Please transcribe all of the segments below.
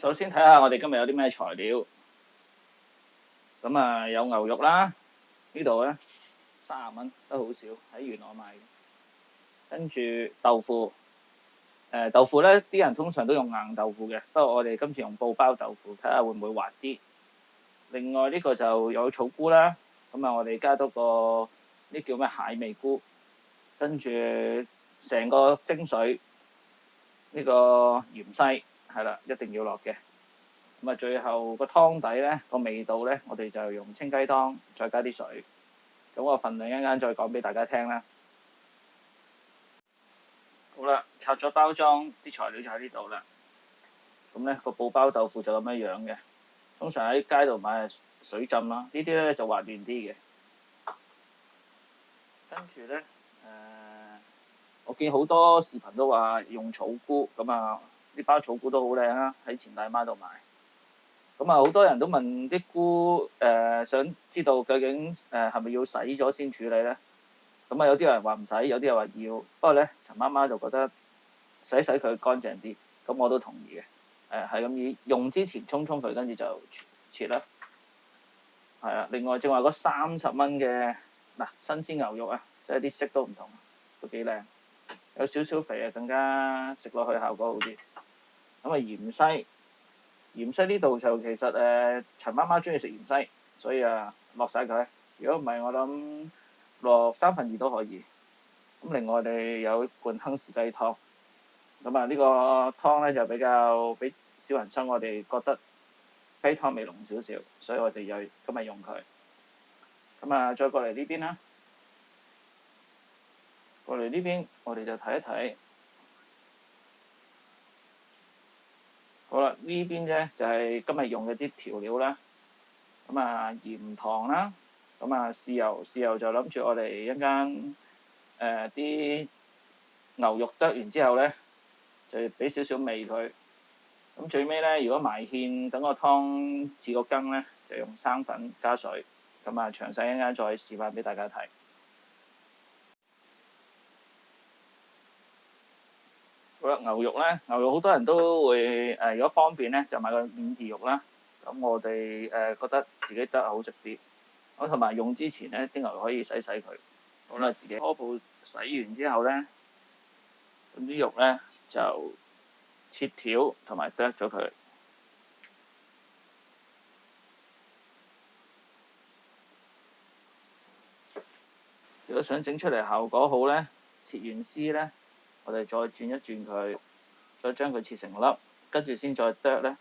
首先睇下我哋今日有啲咩材料。咁啊，有牛肉啦，呢度咧30蚊都好少，喺元朗買嘅。跟住豆腐，豆腐咧啲人通常都用硬豆腐嘅，不過我哋今次用布包豆腐，睇下會唔會滑啲。另外呢個就有草菇啦，咁啊我哋加多個呢叫咩蟹味菇，跟住成個精髓呢個芫茜係啦，一定要落嘅。咁啊最後個湯底咧個味道咧，我哋就用清雞湯，再加啲水。咁個份量一陣間再講俾大家聽啦。好啦，拆咗包裝，啲材料就喺呢度啦。咁咧個布包豆腐就咁樣樣嘅，通常喺街度買係水浸啦，呢啲咧就滑嫩啲嘅。跟住咧，我見好多視頻都話用草菇，咁啊呢包草菇都好靚啊，喺錢大媽度買。咁啊好多人都問啲菇，想知道究竟係咪要洗咗先處理咧？咁啊有啲人話唔使，有啲人話要。不過咧，陳媽媽就覺得洗佢乾淨啲，咁我都同意嘅。係咁以用之前沖佢，跟住就切啦。係啊，另外正話嗰30蚊嘅新鮮牛肉啊，即係啲色都唔同，都幾靚，有少少肥啊，更加食落去效果好啲。咁啊芫茜呢度就其實陳媽媽中意食芫茜，所以落晒佢。如果唔係，我諗落2/3都可以。咁另外我哋有罐亨氏雞湯，咁啊呢個湯咧就比較俾小人生，我哋覺得雞湯味濃少少，所以我哋又今日用佢。咁啊再過嚟呢邊啦，過嚟呢邊我哋就睇一睇。好啦，呢邊咧就係今日用嘅啲調料啦。咁啊鹽糖啦，咁啊豉油就諗住我哋一間啲牛肉剁完之後咧，就俾少少味佢。咁最尾咧，如果埋芡等個湯似個羹咧，就用生粉加水。咁啊詳細一陣間再示範俾大家睇。好啦，牛肉好多人都會如果方便咧，就買個免治肉啦。咁我哋覺得自己剁好食啲。咁同埋用之前咧，啲牛肉可以洗佢。好啦，自己初步洗完之後咧，咁啲肉咧就切條同埋剁咗佢。如果想整出嚟效果好咧，切完絲咧，我哋再轉一轉佢，再將佢切成粒，跟住先再剁咧，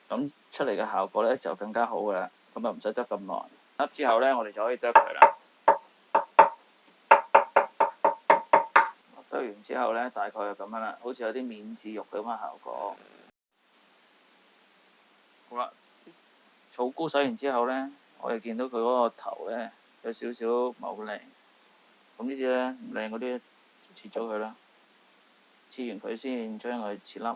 咁出嚟嘅效果咧就更加好噶啦。咁啊唔使剁咁耐。粒之後咧，我哋就可以剁佢啦。剁完之後咧，大概就咁樣啦，好似有啲免治肉咁嘅效果。好啦，草菇洗完之後咧，我哋見到佢嗰個頭咧有少少唔係好靚，咁呢啲咧唔靚嗰啲切咗佢啦。切完佢先將佢切粒。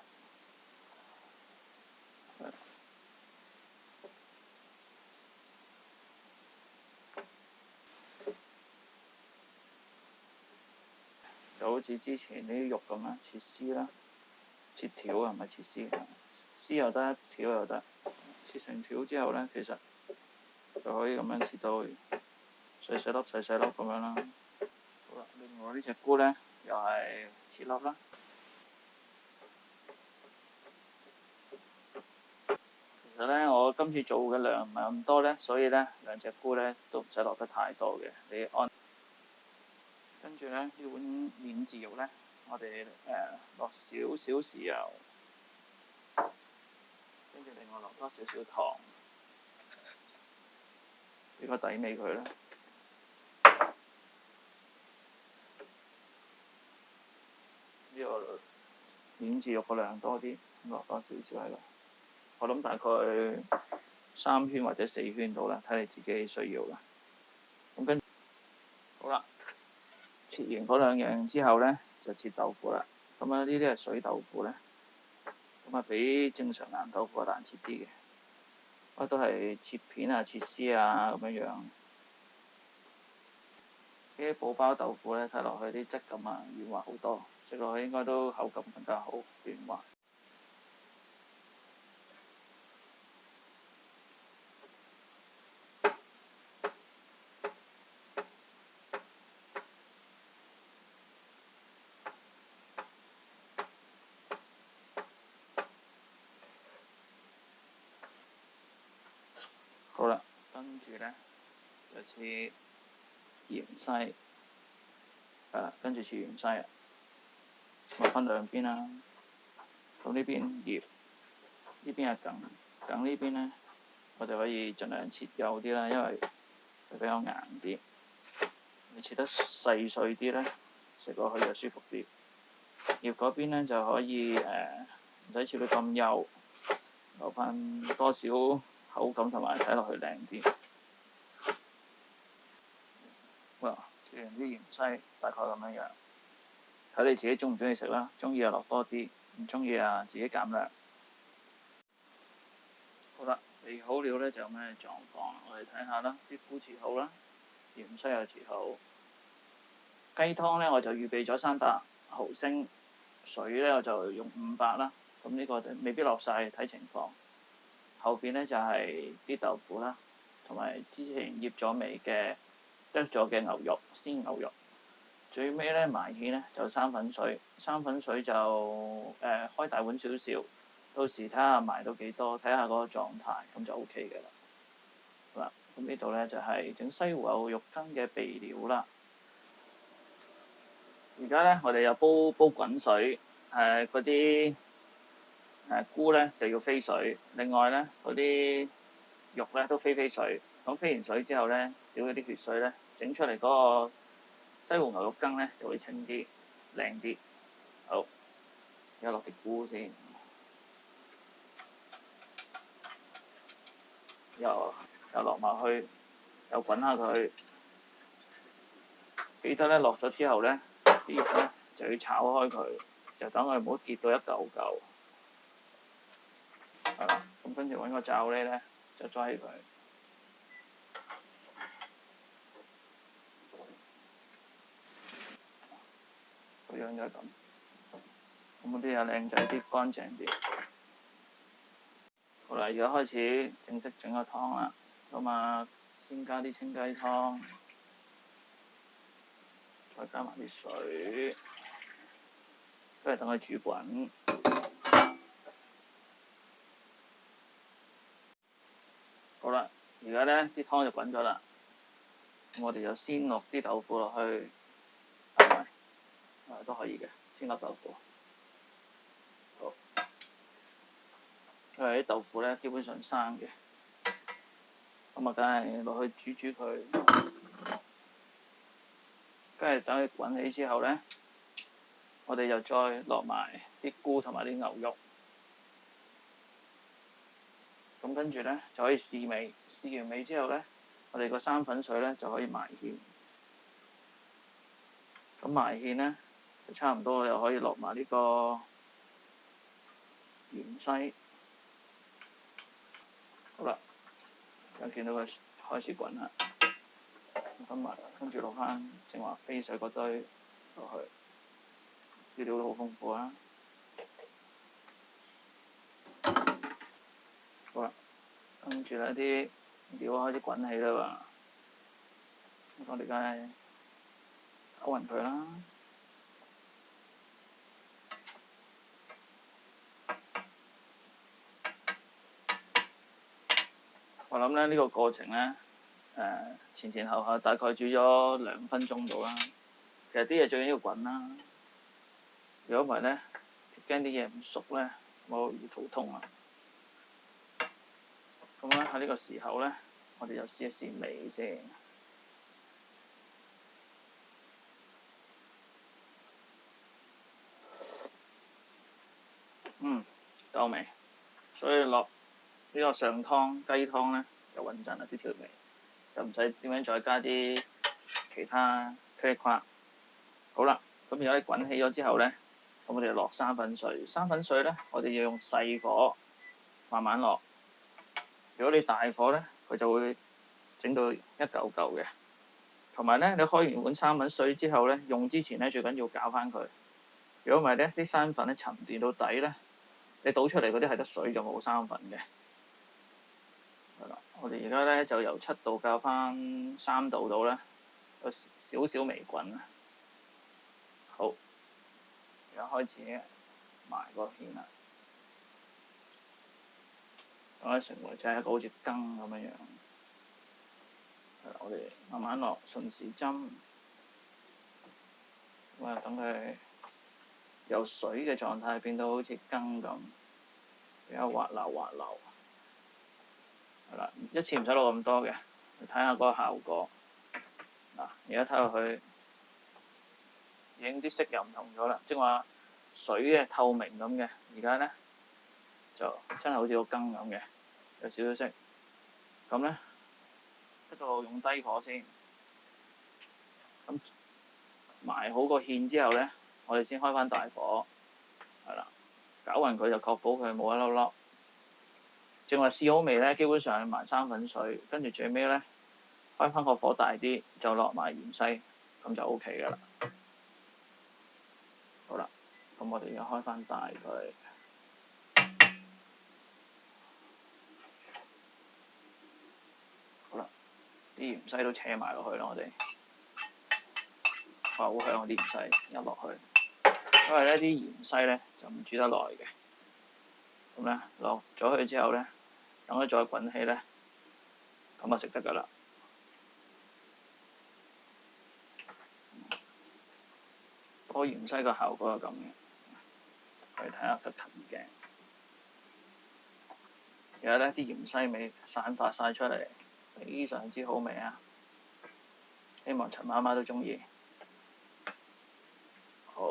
就好似之前啲肉咁啦，切絲啦，切條啊，唔係切絲，絲又得，條又得。切成條之後咧，其實就可以咁樣切到細細粒咁樣啦。好啦，另外呢隻菇咧又係切粒啦。其實咧，我今次做嘅量唔係咁多咧，所以咧2隻菇咧都唔使落得太多嘅。你按跟住咧呢碗免治肉咧，我哋落少少豉油，跟住另外落多少少糖，俾個底味佢啦。呢個免治肉個量多啲，落多少少喺度。我諗大概3圈或者4圈到啦，睇你自己需要啦。咁跟好啦。切完嗰2樣之後咧，就切豆腐啦。咁呢啲係水豆腐咧，咁比正常硬豆腐難切啲嘅。都係切片啊、切絲啊咁樣樣。呢啲布包豆腐咧，睇落去啲質感軟滑好多，食落去應該都口感更加好，軟滑。好啦，跟住咧就切芫茜，跟住切芫茜啊，咁分兩邊啦。咁呢邊葉，呢邊係梗，梗呢邊咧，我哋可以盡量切幼啲啦，因為佢比較硬啲。你切得細碎啲咧，食落去就舒服啲。葉嗰邊咧就可以唔使切到咁幼，留翻多少口感同埋睇落去靚啲。哇！切完啲芫茜大概咁樣樣，睇你自己中唔中意食啦。中意就落多啲，唔中意啊自己減量。好啦，備好料咧就有咩狀況？我哋睇下啦，啲菇切好啦，芫茜又切好。雞湯咧我就預備咗300毫升，水咧我就用500啦。咁呢個就未必落晒，睇情況。後邊咧就係啲豆腐啦，同埋之前醃咗味嘅剁咗嘅牛肉，鮮牛肉。最尾咧埋芡咧就生粉水，生粉水就開大碗少少，到時睇下埋到幾多，睇下嗰個狀態，咁就 O K 嘅啦。好啦，咁呢度咧就係整西湖牛肉羹嘅備料啦。而家咧我哋又煲滾水，嗰啲菇咧就要飛水，另外咧嗰啲肉咧都飛水。咁飛完水之後咧，少咗啲血水咧，整出嚟嗰個西湖牛肉羹咧就會清啲、靚啲。好，而家落啲菇先，又落埋去，又滾下佢。記得咧落咗之後咧，啲肉咧就要炒開佢，就等佢唔好結到一嚿嚿。係啦，咁跟住揾個罩咧就裝起佢。個樣就係咁，咁嗰啲又靚仔啲、乾淨啲。好啦，而家開始正式整個湯啦。咁啊，先加啲清雞湯，再加埋啲水，跟住等佢煮滾。好啦，而家咧啲湯就滾咗啦，咁我哋就先落啲豆腐落去，都可以嘅，先落豆腐。好，因為啲豆腐咧基本上生嘅，咁啊梗係落去煮佢，跟住等佢滾起之後咧，我哋就再落埋啲菇同埋啲牛肉。咁跟住咧就可以試味，試完味之後咧，我哋個生粉水咧就可以埋芡。咁埋芡咧就差唔多，又可以落埋呢個芫茜。好啦，又見到佢開始滾啦，分埋，跟住落翻正話飛水嗰堆落去，啲料都好豐富啊！好啦，跟住咧啲料開始滾起啦喎，我哋梗係攪勻佢啦。我諗咧呢個過程咧，前後大概煮咗2分鐘到啦。其實啲嘢最緊要滾啦，如果唔係咧，驚啲嘢唔熟咧，我好易肚痛啊。咁咧喺呢個時候咧，我哋就試一試味先。夠味，所以落呢個上湯雞湯咧就穩陣啦，啲調味就唔使點樣再加啲其他茄夸。好啦，咁而家你滾起咗之後咧，咁我哋就落生粉水。生粉水咧，我哋要用細火慢慢落。如果你大火咧，佢就會整到一嚿嚿嘅。同埋咧，你開完碗生粉水之後咧，用之前咧最緊要攪翻佢。如果唔係咧，啲生粉咧沉澱到底咧，你倒出嚟嗰啲係得水就冇生粉嘅。係啦，我哋而家咧就由7度較翻3度到咧，有少少微滾啊。好，而家開始埋個芡啦。咁咧成為就係一個好似羹咁樣樣。我哋慢慢落順時針，咁啊等佢由水嘅狀態變到好似羹咁，比較滑溜滑溜。係啦，一次唔使落咁多嘅，你睇下嗰個效果。嗱，而家睇落去已經啲色又唔同咗啦，即係話水嘅透明咁嘅，而家咧就真係好似個羹咁嘅，有少少色。咁咧一度用低火先，咁埋好個芡之後咧，我哋先開翻大火，係啦，攪勻佢就確保佢冇一粒粒。正話試好味咧，基本上埋生粉水，跟住最尾咧開翻個火大啲，就落埋芫茜，咁就 O K 噶啦。好啦，咁我哋而家開翻大佢。好啦，啲芫茜都扯埋落去啦，我哋哇好香啊！啲芫茜一落去，因為咧啲芫茜咧就唔煮得耐嘅，咁咧落咗去之後咧，等佢再滾起咧，咁啊食得噶啦。個芫茜個效果係咁嘅，我哋睇下個近鏡。而家咧啲芫茜味散發晒出嚟，非常之好味啊！希望陳媽媽都中意。好，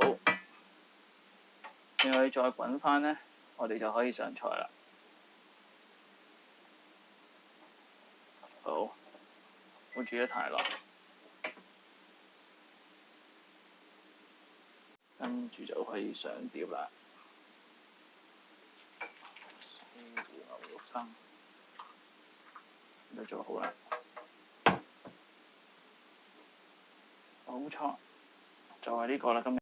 讓佢再滾翻咧，我哋就可以上菜啦。好，唔好煮得太耐。跟住就可以上碟啦。西湖牛肉羹都做好啦。冇錯，就係呢個啦。今日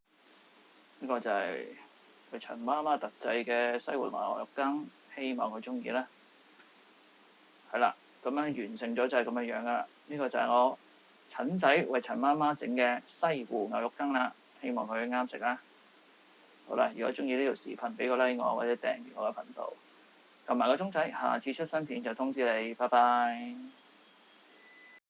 呢個就係佢陳媽媽特製嘅西湖牛肉羹，希望佢中意啦。係啦，咁樣完成咗就係咁樣樣噶啦。呢個就係我陳仔為陳媽媽整嘅西湖牛肉羹啦，希望佢啱食啦。好啦，如果中意呢條視頻，俾個 like 我或者訂閱我嘅頻道，撳埋個鐘仔，下次出新片就通知你。拜拜。